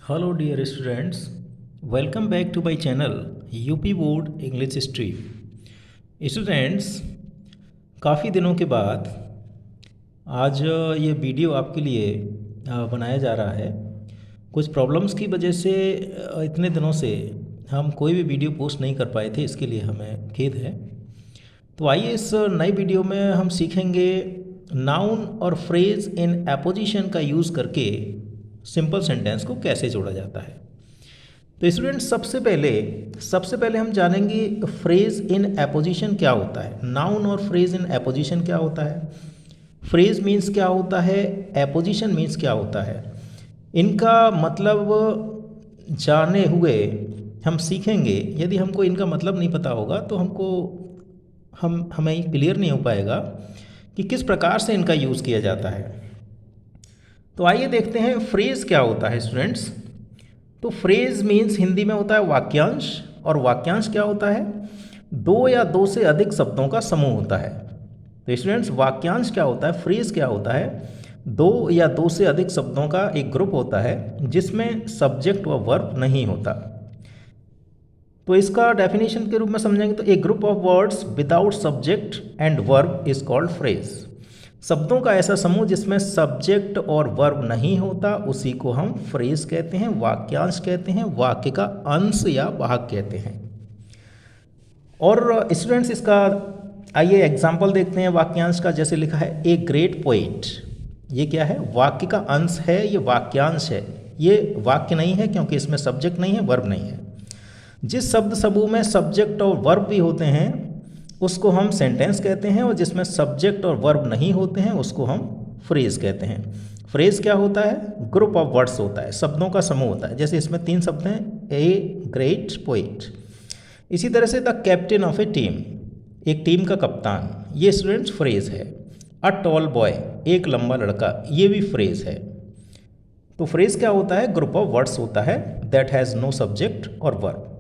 Hello dear students, welcome back to my channel UP board English stream. Students, काफ़ी दिनों के बाद आज ये वीडियो आपके लिए बनाया जा रहा है। कुछ प्रॉब्लम्स की वजह से इतने दिनों से हम कोई भी वीडियो पोस्ट नहीं कर पाए थे, इसके लिए हमें खेद है। तो आइए इस नई वीडियो में हम सीखेंगे नाउन और फ्रेज इन एपोजिशन का यूज़ करके सिंपल सेंटेंस को कैसे जोड़ा जाता है। तो स्टूडेंट, सबसे पहले हम जानेंगे फ्रेज इन एपोजिशन क्या होता है। नाउन और फ्रेज इन एपोजिशन क्या होता है, फ्रेज मीन्स क्या होता है, एपोजिशन मीन्स क्या होता है, इनका मतलब जाने हुए हम सीखेंगे। यदि हमको इनका मतलब नहीं पता होगा तो हमें क्लियर नहीं हो पाएगा कि किस प्रकार से इनका यूज़ किया जाता है। तो आइए देखते हैं फ्रेज क्या होता है स्टूडेंट्स। तो फ्रेज मीन्स हिंदी में होता है वाक्यांश, और वाक्यांश क्या होता है, दो या दो से अधिक शब्दों का समूह होता है। तो स्टूडेंट्स, वाक्यांश क्या होता है, फ्रेज क्या होता है, दो या दो से अधिक शब्दों का एक ग्रुप होता है जिसमें सब्जेक्ट व वर्ब नहीं होता। तो इसका डेफिनेशन के रूप में समझेंगे तो a group of words without subject and verb is called phrase. शब्दों का ऐसा समूह जिसमें सब्जेक्ट और वर्ब नहीं होता उसी को हम फ्रेज कहते हैं, वाक्यांश कहते हैं, वाक्य का अंश या भाग कहते हैं। और स्टूडेंट्स, इसका आइए एग्जाम्पल देखते हैं वाक्यांश का। जैसे लिखा है ए ग्रेट पोइट, ये क्या है, वाक्य का अंश है, ये वाक्यांश है, ये वाक्य नहीं है क्योंकि इसमें सब्जेक्ट नहीं है, वर्ब नहीं है। जिस शब्द समूह में सब्जेक्ट और वर्ब भी होते हैं उसको हम सेंटेंस कहते हैं, और जिसमें सब्जेक्ट और वर्ब नहीं होते हैं उसको हम फ्रेज कहते हैं। फ्रेज क्या होता है, ग्रुप ऑफ वर्ड्स होता है, शब्दों का समूह होता है। जैसे इसमें तीन शब्द हैं, ए ग्रेट पोइट। इसी तरह से the captain of A team, एक टीम का कप्तान, ये स्टूडेंट्स फ्रेज है। अ टॉल बॉय, एक लंबा लड़का, ये भी फ्रेज है। तो फ्रेज क्या होता है, ग्रुप ऑफ वर्ड्स होता है दैट हैज़ नो सब्जेक्ट और वर्ब।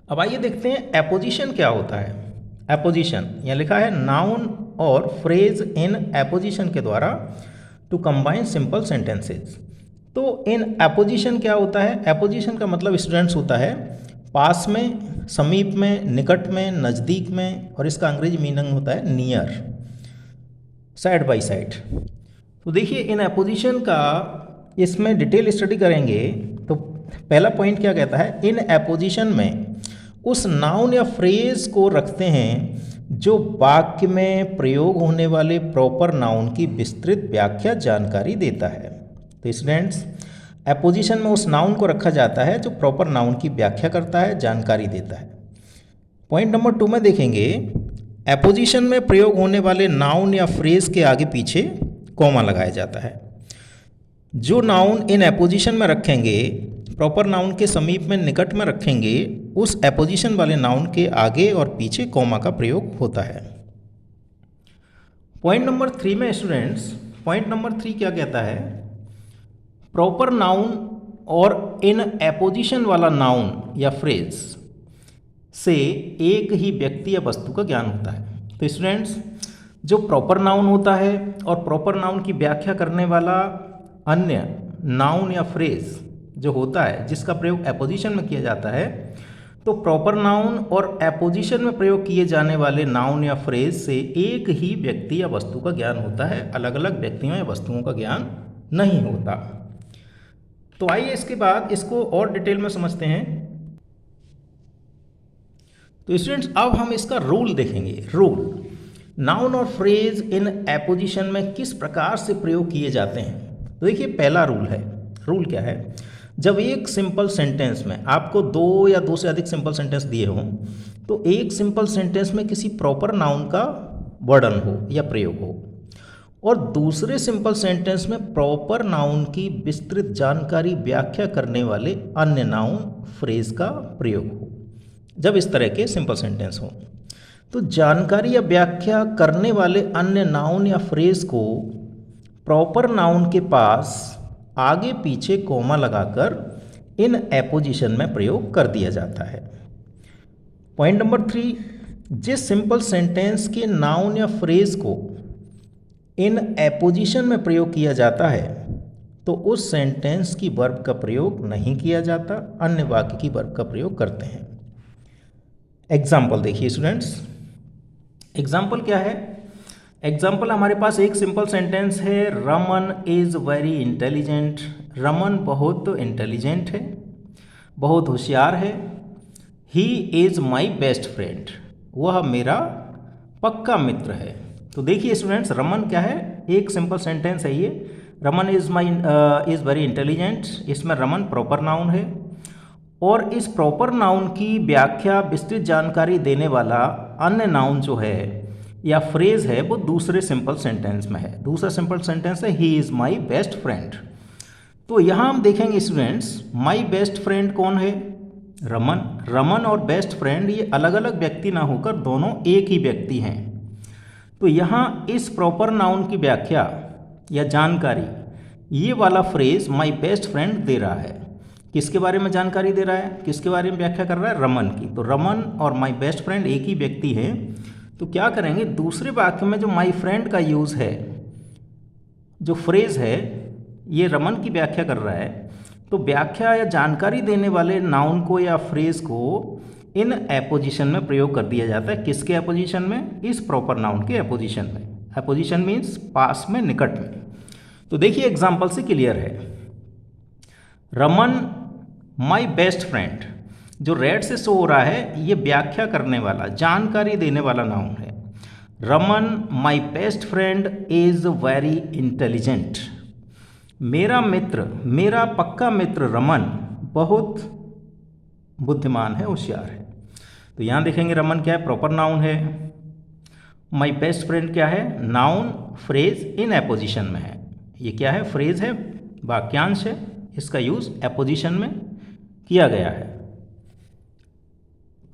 अब आइए देखते हैं एपोजिशन क्या होता है। एपोजिशन यहाँ लिखा है नाउन और फ्रेज इन एपोजिशन के द्वारा टू कंबाइन सिंपल सेंटेंसेस। तो इन एपोजिशन क्या होता है, एपोजिशन का मतलब स्टूडेंट्स होता है पास में, समीप में, निकट में, नज़दीक में, और इसका अंग्रेजी मीनिंग होता है नियर, साइड बाय साइड। तो देखिए इन एपोजिशन का इसमें डिटेल स्टडी करेंगे तो पहला पॉइंट क्या कहता है, इन एपोजिशन में उस नाउन या फ्रेज को रखते हैं जो वाक्य में प्रयोग होने वाले प्रॉपर नाउन की विस्तृत व्याख्या जानकारी देता है। तो स्टूडेंट्स, एपोजिशन में उस नाउन को रखा जाता है जो प्रॉपर नाउन की व्याख्या करता है, जानकारी देता है। पॉइंट नंबर 2 में देखेंगे, एपोजिशन में प्रयोग होने वाले नाउन या फ्रेज के आगे पीछे कॉमा लगाया जाता है। जो नाउन इन एपोजिशन में रखेंगे, प्रॉपर नाउन के समीप में, निकट में रखेंगे, उस एपोजिशन वाले नाउन के आगे और पीछे कॉमा का प्रयोग होता है। पॉइंट नंबर 3 में स्टूडेंट्स, पॉइंट नंबर 3 क्या कहता है, प्रॉपर नाउन और इन एपोजिशन वाला नाउन या फ्रेज से एक ही व्यक्ति या वस्तु का ज्ञान होता है। तो स्टूडेंट्स, जो प्रॉपर नाउन होता है और प्रॉपर नाउन की व्याख्या करने वाला अन्य नाउन या फ्रेज जो होता है जिसका प्रयोग एपोजिशन में किया जाता है, तो प्रॉपर नाउन और एपोजिशन में प्रयोग किए जाने वाले नाउन या फ्रेज से एक ही व्यक्ति या वस्तु का ज्ञान होता है, अलग अलग व्यक्तियों या वस्तुओं का ज्ञान नहीं होता। तो आइए इसके बाद इसको और डिटेल में समझते हैं। तो स्टूडेंट्स, अब हम इसका रूल देखेंगे। रूल, नाउन और फ्रेज इन एपोजिशन में किस प्रकार से प्रयोग किए जाते हैं। तो देखिए पहला रूल है, रूल क्या है, जब एक सिंपल सेंटेंस में आपको दो या दो से अधिक सिंपल सेंटेंस दिए हों तो एक सिंपल सेंटेंस में किसी प्रॉपर नाउन का वर्णन हो या प्रयोग हो और दूसरे सिंपल सेंटेंस में प्रॉपर नाउन की विस्तृत जानकारी व्याख्या करने वाले अन्य नाउन फ्रेज का प्रयोग हो। जब इस तरह के सिंपल सेंटेंस हो तो जानकारी या व्याख्या करने वाले अन्य नाउन या फ्रेज को प्रॉपर नाउन के पास आगे पीछे कोमा लगाकर इन एपोजिशन में प्रयोग कर दिया जाता है। पॉइंट नंबर 3, जिस सिंपल सेंटेंस के नाउन या फ्रेज को इन एपोजिशन में प्रयोग किया जाता है तो उस सेंटेंस की वर्ब का प्रयोग नहीं किया जाता, अन्य वाक्य की वर्ब का प्रयोग करते हैं। एग्जाम्पल देखिए स्टूडेंट्स, एग्जाम्पल क्या है? एग्जाम्पल हमारे पास एक सिंपल सेंटेंस है, Raman is very intelligent. Raman बहुत इंटेलिजेंट है, बहुत होशियार है। He is my best friend, वह मेरा पक्का मित्र है। तो देखिए स्टूडेंट्स, रमन क्या है? एक सिंपल सेंटेंस है ये, रमन इज़ वेरी इंटेलिजेंट। इसमें रमन प्रॉपर नाउन है और इस प्रॉपर नाउन की व्याख्या, विस्तृत जानकारी देने वाला अन्य नाउन जो है या फ्रेज है वो दूसरे सिंपल सेंटेंस में है। दूसरा सिंपल सेंटेंस है he is my best friend. तो यहाँ हम देखेंगे स्टूडेंट्स, माई बेस्ट फ्रेंड कौन है? रमन। रमन और बेस्ट फ्रेंड ये अलग अलग व्यक्ति ना होकर दोनों एक ही व्यक्ति हैं। तो यहाँ इस प्रॉपर नाउन की व्याख्या या जानकारी ये वाला फ्रेज माई बेस्ट फ्रेंड दे रहा है। किसके बारे में जानकारी दे रहा है? किसके बारे में व्याख्या कर रहा है? रमन की। तो रमन और माई बेस्ट फ्रेंड एक ही व्यक्ति हैं। तो क्या करेंगे, दूसरे वाक्य में जो माई फ्रेंड का यूज़ है, जो फ्रेज है, ये रमन की व्याख्या कर रहा है। तो व्याख्या या जानकारी देने वाले नाउन को या फ्रेज को इन एपोजिशन में प्रयोग कर दिया जाता है। किसके एपोजिशन में? इस प्रॉपर नाउन के एपोजिशन में। एपोजिशन मीन्स पास में, निकट में। तो देखिए एग्जाम्पल से क्लियर है। रमन माई बेस्ट फ्रेंड, जो रेड से शो हो रहा है ये व्याख्या करने वाला, जानकारी देने वाला नाउन है। Raman my best friend is very intelligent. मेरा मित्र, मेरा पक्का मित्र रमन बहुत बुद्धिमान है, होशियार है। तो यहाँ देखेंगे रमन क्या है? प्रॉपर नाउन है। माई बेस्ट फ्रेंड क्या है? नाउन फ्रेज इन एपोजिशन में है। ये क्या है? फ्रेज है, वाक्यांश है, इसका यूज एपोजिशन में किया गया है।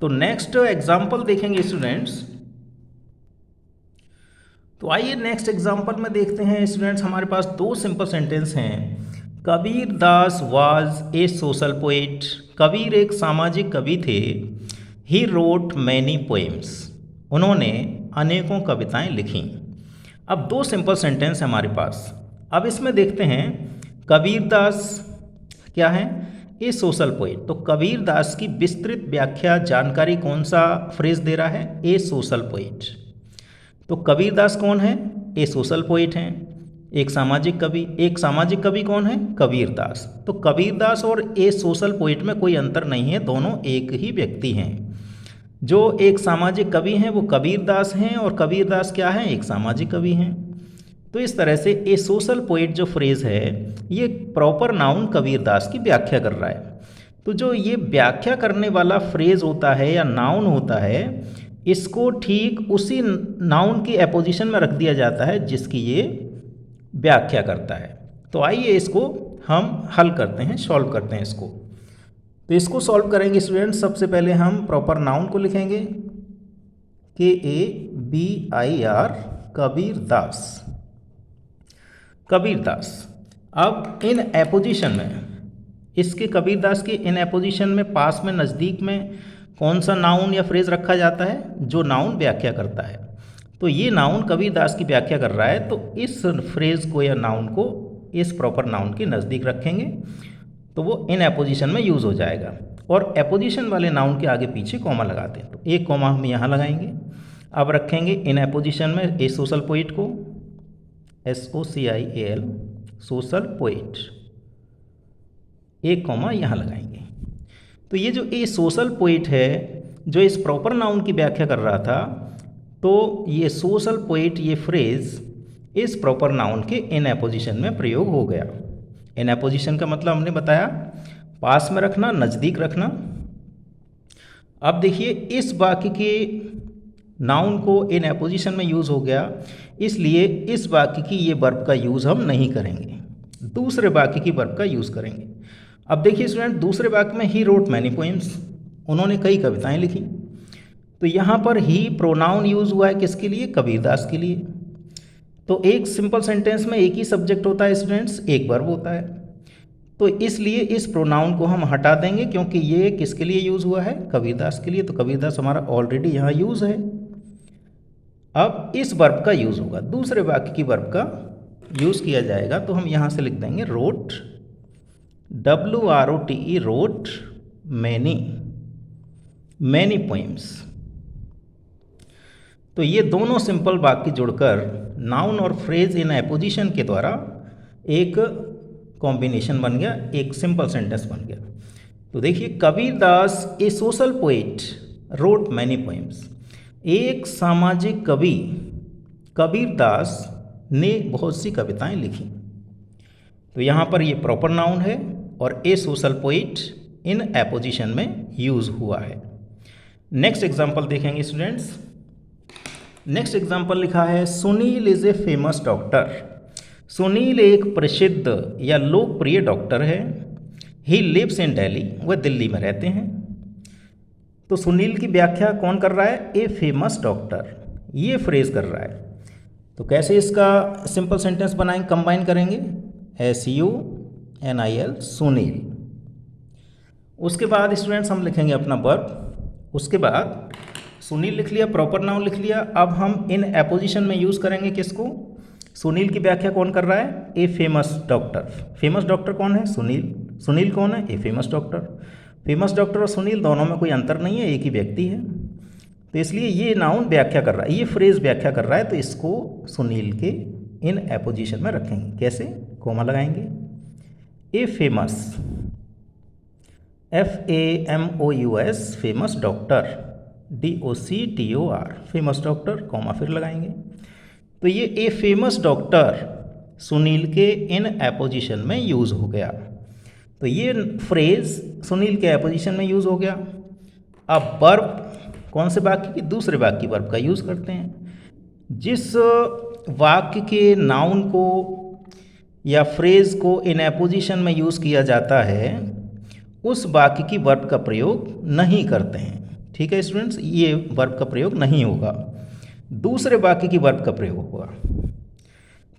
तो नेक्स्ट एग्जाम्पल देखेंगे स्टूडेंट्स। तो आइए नेक्स्ट एग्जाम्पल में देखते हैं स्टूडेंट्स, हमारे पास दो सिंपल सेंटेंस हैं। Kabir Das was a social poet. Kabir एक सामाजिक कवि थे। ही रोट मैनी पोएम्स, उन्होंने अनेकों कविताएं लिखीं। अब दो सिंपल सेंटेंस है हमारे पास। अब इसमें देखते हैं कबीर दास क्या है? ए सोशल पोएट। तो कबीर दास की विस्तृत व्याख्या, जानकारी कौन सा फ्रेज दे रहा है? ए सोशल पोएट। तो कबीर दास कौन है? ए सोशल पोएट हैं, एक सामाजिक कवि। एक सामाजिक कवि कौन है? कबीर दास। तो कबीर दास और ए सोशल पोएट में कोई अंतर नहीं है, दोनों एक ही व्यक्ति हैं। जो एक सामाजिक कवि हैं वो कबीर दास हैं और कबीर दास क्या है? एक सामाजिक कवि हैं। तो इस तरह से ए सोशल पोएट जो फ्रेज है ये प्रॉपर नाउन कबीर दास की व्याख्या कर रहा है। तो जो ये व्याख्या करने वाला फ्रेज होता है या नाउन होता है, इसको ठीक उसी नाउन की एपोजिशन में रख दिया जाता है जिसकी ये व्याख्या करता है। तो आइए इसको हम हल करते हैं, सॉल्व करते हैं इसको। तो इसको सॉल्व करेंगे स्टूडेंट्स, सबसे पहले हम प्रॉपर नाउन को लिखेंगे KABIR, कबीर दास। कबीर दास। अब इन एपोजिशन में, इसके कबीर दास के इन एपोजिशन में पास में, नज़दीक में कौन सा नाउन या फ्रेज रखा जाता है? जो नाउन व्याख्या करता है। तो ये नाउन कबीर दास की व्याख्या कर रहा है, तो इस फ्रेज को या नाउन को इस प्रॉपर नाउन के नज़दीक रखेंगे तो वो इन एपोजिशन में यूज़ हो जाएगा। और एपोजिशन वाले नाउन के आगे पीछे कॉमा लगाते हैं, तो एक कॉमा हम यहाँ लगाएंगे। अब रखेंगे इन एपोजिशन में ए सोशल पोएट को, SOCIAL, सोशल पोएट, एक कॉमा यहाँ लगाएंगे। तो ये जो ए सोशल पोएट है जो इस प्रॉपर नाउन की व्याख्या कर रहा था, तो ये सोशल पोएट, ये फ्रेज इस प्रॉपर नाउन के इन एपोजिशन में प्रयोग हो गया। इन एपोजिशन का मतलब हमने बताया पास में रखना, नज़दीक रखना। अब देखिए इस वाक्य के नाउन को इन एपोजिशन में यूज़ हो गया, इसलिए इस वाक्य की ये वर्ब का यूज़ हम नहीं करेंगे, दूसरे वाक्य की वर्ब का यूज़ करेंगे। अब देखिए स्टूडेंट, दूसरे वाक्य में ही रोट मैनी पोएम्स, उन्होंने कई कविताएं लिखी। तो यहाँ पर ही प्रोनाउन यूज़ हुआ है किसके लिए? कबीर दास के लिए। तो एक सिंपल सेंटेंस में एक ही सब्जेक्ट होता है स्टूडेंट्स, एक वर्ब होता है। तो इसलिए इस प्रोनाउन को हम हटा देंगे क्योंकि ये किसके लिए यूज़ हुआ है? कबीर दास के लिए। तो कबीर दास हमारा ऑलरेडी यहाँ यूज़ है। अब इस वर्ब का यूज़ होगा, दूसरे वाक्य की वर्ब का यूज़ किया जाएगा तो हम यहाँ से लिख देंगे wrote, WROTE, wrote many, many poems. तो ये दोनों सिंपल वाक्य जुड़कर नाउन और फ्रेज इन एपोजिशन के द्वारा एक कॉम्बिनेशन बन गया, एक सिंपल सेंटेंस बन गया। तो देखिए, Kabirdas a social poet wrote many poems. एक सामाजिक कवि कबीरदास ने बहुत सी कविताएं लिखी। तो यहाँ पर ये प्रॉपर नाउन है और ए सोशल पोएट इन एपोजिशन में यूज हुआ है। नेक्स्ट एग्जाम्पल देखेंगे स्टूडेंट्स। नेक्स्ट एग्जाम्पल लिखा है Sunil is a famous doctor. Sunil एक प्रसिद्ध या लोकप्रिय डॉक्टर है। ही लिव्स इन दिल्ली, वह दिल्ली में रहते हैं। तो सुनील की व्याख्या कौन कर रहा है? ए फेमस डॉक्टर, ये फ्रेज कर रहा है। तो कैसे इसका सिंपल सेंटेंस बनाएंगे, कंबाइन करेंगे, SUNIL, सुनील। उसके बाद स्टूडेंट्स हम लिखेंगे अपना वर्ब। उसके बाद सुनील लिख लिया, प्रॉपर नाउन लिख लिया। अब हम इन एपोजिशन में यूज़ करेंगे किसको? सुनील की व्याख्या कौन कर रहा है? ए फेमस डॉक्टर। फेमस डॉक्टर कौन है? सुनील। सुनील कौन है? ए फेमस डॉक्टर। फेमस डॉक्टर और सुनील दोनों में कोई अंतर नहीं है, एक ही व्यक्ति है। तो इसलिए ये नाउन व्याख्या कर रहा है, ये फ्रेज व्याख्या कर रहा है, तो इसको सुनील के इन एपोजिशन में रखेंगे। कैसे? कोमा लगाएंगे। A famous, FAMOUS, famous doctor, DOCTOR, famous doctor, comma फिर लगाएंगे। तो ये ए फेमस डॉक्टर सुनील के इन एपोजिशन में यूज़ हो गया। तो ये फ्रेज सुनील के एपोजिशन में यूज़ हो गया। अब वर्ब कौन से वाक्य की? दूसरे वाक्य की वर्ब का यूज़ करते हैं। जिस वाक्य के नाउन को या फ्रेज को इन एपोजिशन में यूज़ किया जाता है उस वाक्य की वर्ब का प्रयोग नहीं करते हैं। ठीक है स्टूडेंट्स, ये वर्ब का प्रयोग नहीं होगा, दूसरे वाक्य की वर्ब का प्रयोग होगा।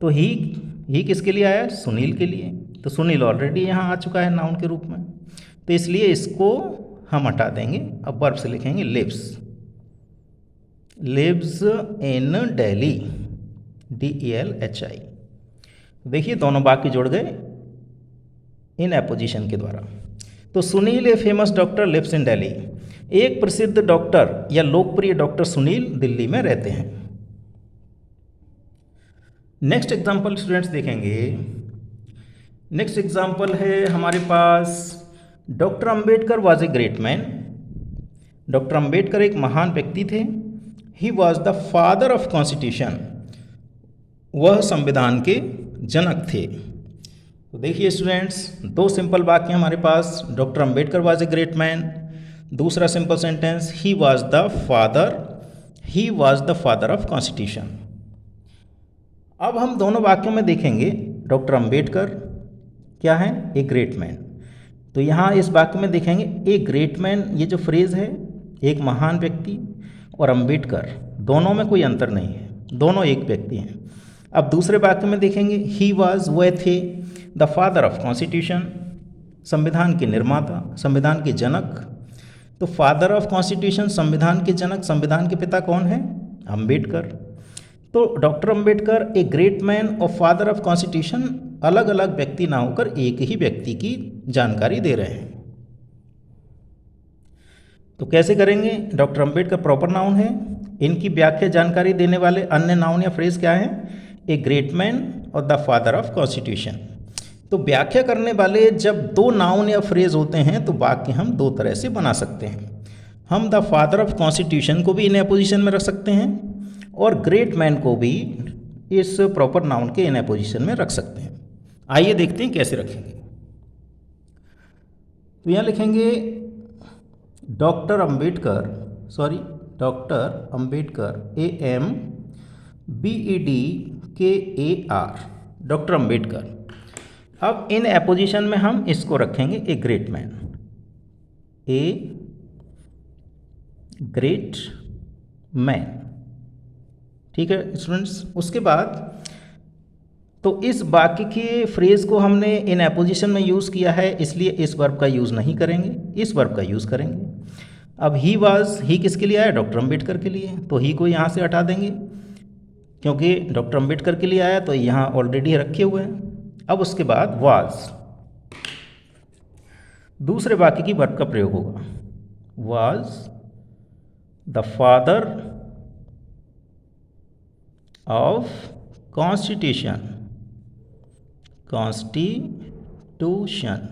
तो ही किसके लिए आया? सुनील के लिए। तो सुनील ऑलरेडी यहाँ आ चुका है नाउन के रूप में, तो इसलिए इसको हम हटा देंगे। अब वर्ब से लिखेंगे lives, lives in Delhi, DELHI। देखिए दोनों वाक्य जुड़ गए इन एपोजिशन के द्वारा। तो Sunil a famous doctor lives in Delhi. एक प्रसिद्ध डॉक्टर या लोकप्रिय डॉक्टर सुनील दिल्ली में रहते हैं। नेक्स्ट एग्जाम्पल स्टूडेंट्स देखेंगे। नेक्स्ट एग्जाम्पल है हमारे पास, doctor Ambedkar was a great man. Doctor Ambedkar एक महान व्यक्ति थे। He was the father of constitution, वह संविधान के जनक थे। तो देखिए स्टूडेंट्स, दो सिंपल वाक्य हमारे पास, doctor Ambedkar was a great man, दूसरा simple sentence he was the father of constitution. अब हम दोनों वाक्यों में देखेंगे डॉक्टर अंबेडकर क्या है? ए ग्रेट मैन। तो यहाँ इस वाक्य में देखेंगे ए ग्रेट मैन, ये जो फ्रेज है, एक महान व्यक्ति, और अंबेडकर, दोनों में कोई अंतर नहीं है, दोनों एक व्यक्ति हैं। अब दूसरे वाक्य में देखेंगे ही वॉज, वह थे, द फादर ऑफ कॉन्स्टिट्यूशन, संविधान के निर्माता, संविधान के जनक। तो फादर ऑफ कॉन्स्टिट्यूशन, संविधान के जनक, संविधान के पिता कौन है? अंबेडकर। तो डॉक्टर अंबेडकर ए ग्रेट मैन और फादर ऑफ कॉन्स्टिट्यूशन अलग अलग व्यक्ति ना होकर एक ही व्यक्ति की जानकारी दे रहे हैं। तो कैसे करेंगे? डॉक्टर अंबेडकर प्रॉपर नाउन है, इनकी व्याख्या जानकारी देने वाले अन्य नाउन या फ्रेज क्या है? ए ग्रेट मैन और द फादर ऑफ कॉन्स्टिट्यूशन। तो व्याख्या करने वाले जब दो नाउन या फ्रेज होते हैं तो वाक्य हम दो तरह से बना सकते हैं। हम द फादर ऑफ कॉन्स्टिट्यूशन को भी इन एपोजिशन में रख सकते हैं और ग्रेट मैन को भी इस प्रॉपर नाउन के इन एपोजिशन में रख सकते हैं। आइए देखते हैं कैसे रखेंगे। तो यहाँ लिखेंगे doctor Ambedkar AMBEDKAR, doctor Ambedkar. अब इन एपोजिशन में हम इसको रखेंगे ए ग्रेट मैन, ए ग्रेट मैन। ठीक है स्टूडेंट्स, उसके बाद तो इस वाक्य के फ्रेज को हमने इन एपोजिशन में यूज़ किया है, इसलिए इस वर्ब का यूज़ नहीं करेंगे, इस वर्ब का यूज़ करेंगे। अब ही वाज, ही किसके लिए आया? डॉक्टर अंबेडकर के लिए, तो ही को यहाँ से हटा देंगे। क्योंकि डॉक्टर अंबेडकर के लिए आया तो यहाँ ऑलरेडी रखे हुए हैं। अब उसके बाद वाज, दूसरे वाक्य की वर्ब का प्रयोग होगा। Was the father of constitution, constitution.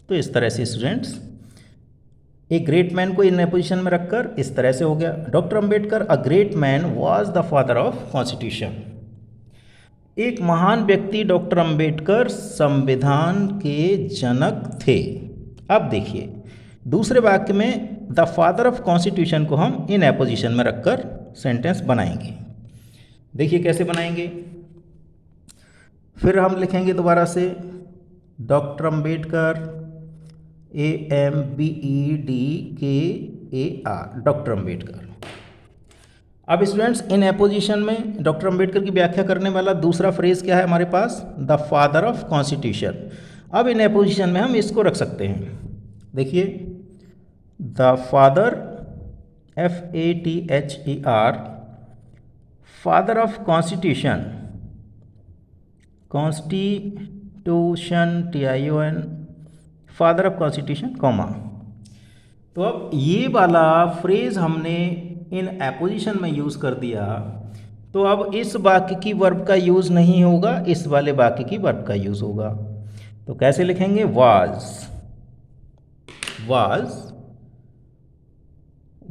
तो इस तरह से स्टूडेंट्स एक ग्रेट मैन को इन पोजीशन में रखकर इस तरह से हो गया, doctor Ambedkar a great man was the father of constitution. एक महान व्यक्ति डॉक्टर अंबेडकर संविधान के जनक थे। अब देखिए दूसरे वाक्य में द फादर ऑफ कॉन्स्टिट्यूशन को हम इन एपोजिशन में रखकर सेंटेंस बनाएंगे। देखिए कैसे बनाएंगे। फिर हम लिखेंगे दोबारा से doctor Ambedkar, AMBEDKAR, doctor Ambedkar. अब स्टूडेंट्स इन एपोजिशन में डॉक्टर अंबेडकर की व्याख्या करने वाला दूसरा फ्रेज क्या है हमारे पास, द फादर ऑफ कॉन्स्टिट्यूशन। अब इन एपोजिशन में हम इसको रख सकते हैं। देखिए the father, FATHER, father of constitution, constitution TION, father of constitution comma. तो अब ये वाला फ्रेज हमने इन एपोजिशन में यूज़ कर दिया, तो अब इस वाक्य की वर्ब का यूज़ नहीं होगा, इस वाले वाक्य की वर्ब का यूज़ होगा। तो कैसे लिखेंगे, was, was,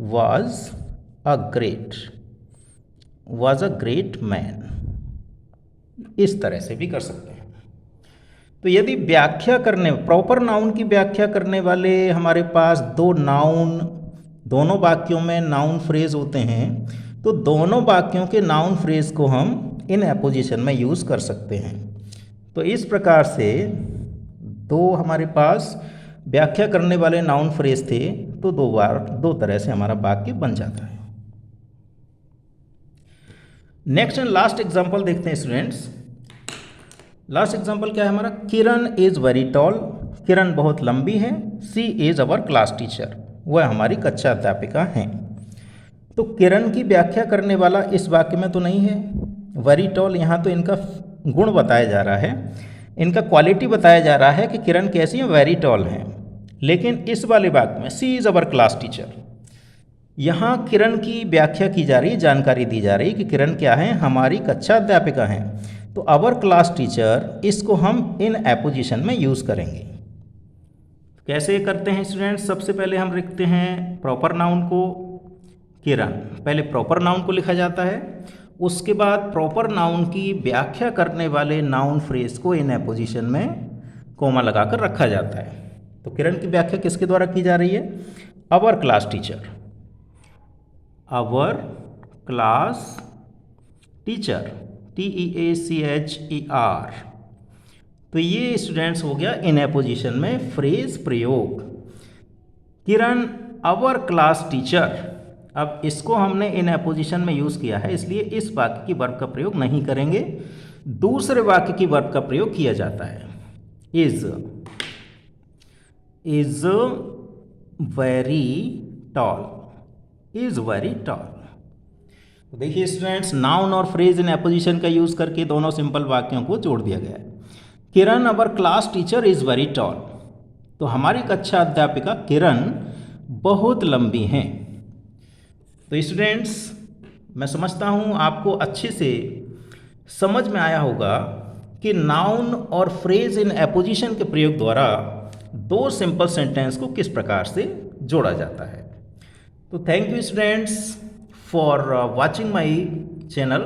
was a great, was a great man. इस तरह से भी कर सकते हैं। तो यदि व्याख्या करने, प्रॉपर नाउन की व्याख्या करने वाले हमारे पास दो नाउन, दोनों वाक्यों में नाउन फ्रेज होते हैं, तो दोनों वाक्यों के नाउन फ्रेज को हम इन एपोजिशन में यूज़ कर सकते हैं। तो इस प्रकार से दो हमारे पास व्याख्या करने वाले नाउन फ्रेज थे, तो दो तरह से हमारा वाक्य बन जाता है। नेक्स्ट एंड लास्ट एग्जाम्पल देखते हैं स्टूडेंट्स। लास्ट एग्जाम्पल क्या है हमारा, किरण इज़ वेरी टॉल, किरण बहुत लंबी है, सी इज़ अवर क्लास टीचर, वह हमारी कक्षा अध्यापिका हैं। तो किरण की व्याख्या करने वाला इस वाक्य में तो नहीं है, वेरी टॉल, यहाँ तो इनका गुण बताया जा रहा है, इनका क्वालिटी बताया जा रहा है कि किरण कैसी है, वेरी टॉल हैं। लेकिन इस वाले वाक्य में सी इज़ अवर क्लास टीचर, यहाँ किरण की व्याख्या की जा रही है, जानकारी दी जा रही है कि किरण क्या है, हमारी कक्षा अध्यापिका हैं। तो अवर क्लास टीचर, इसको हम इन एपोजिशन में यूज़ करेंगे। कैसे करते हैं स्टूडेंट्स, सबसे पहले हम लिखते हैं प्रॉपर नाउन को, किरण, पहले प्रॉपर नाउन को लिखा जाता है, उसके बाद प्रॉपर नाउन की व्याख्या करने वाले नाउन फ्रेज को इन एपोजिशन में कोमा लगाकर रखा जाता है। तो किरण की व्याख्या किसके द्वारा की जा रही है, अवर क्लास टीचर, अवर क्लास टीचर, TEACHER। तो ये स्टूडेंट्स हो गया इन एपोजिशन में फ्रेज प्रयोग, किरण अवर क्लास टीचर। अब इसको हमने इन एपोजिशन में यूज़ किया है, इसलिए इस वाक्य की वर्ब का प्रयोग नहीं करेंगे, दूसरे वाक्य की वर्ब का प्रयोग किया जाता है। Is very tall, is very tall. तो देखिए स्टूडेंट्स, नाउन और फ्रेज इन एपोजिशन का यूज़ करके दोनों सिंपल वाक्यों को जोड़ दिया गया है। Kiran our class teacher is very tall, तो हमारी कक्षा अध्यापिका किरण बहुत लंबी हैं। तो स्टूडेंट्स, मैं समझता हूँ आपको अच्छे से समझ में आया होगा कि नाउन और फ्रेज इन एपोजिशन के प्रयोग द्वारा दो सिंपल सेंटेंस को किस प्रकार से जोड़ा जाता है। तो thank you students for watching my channel.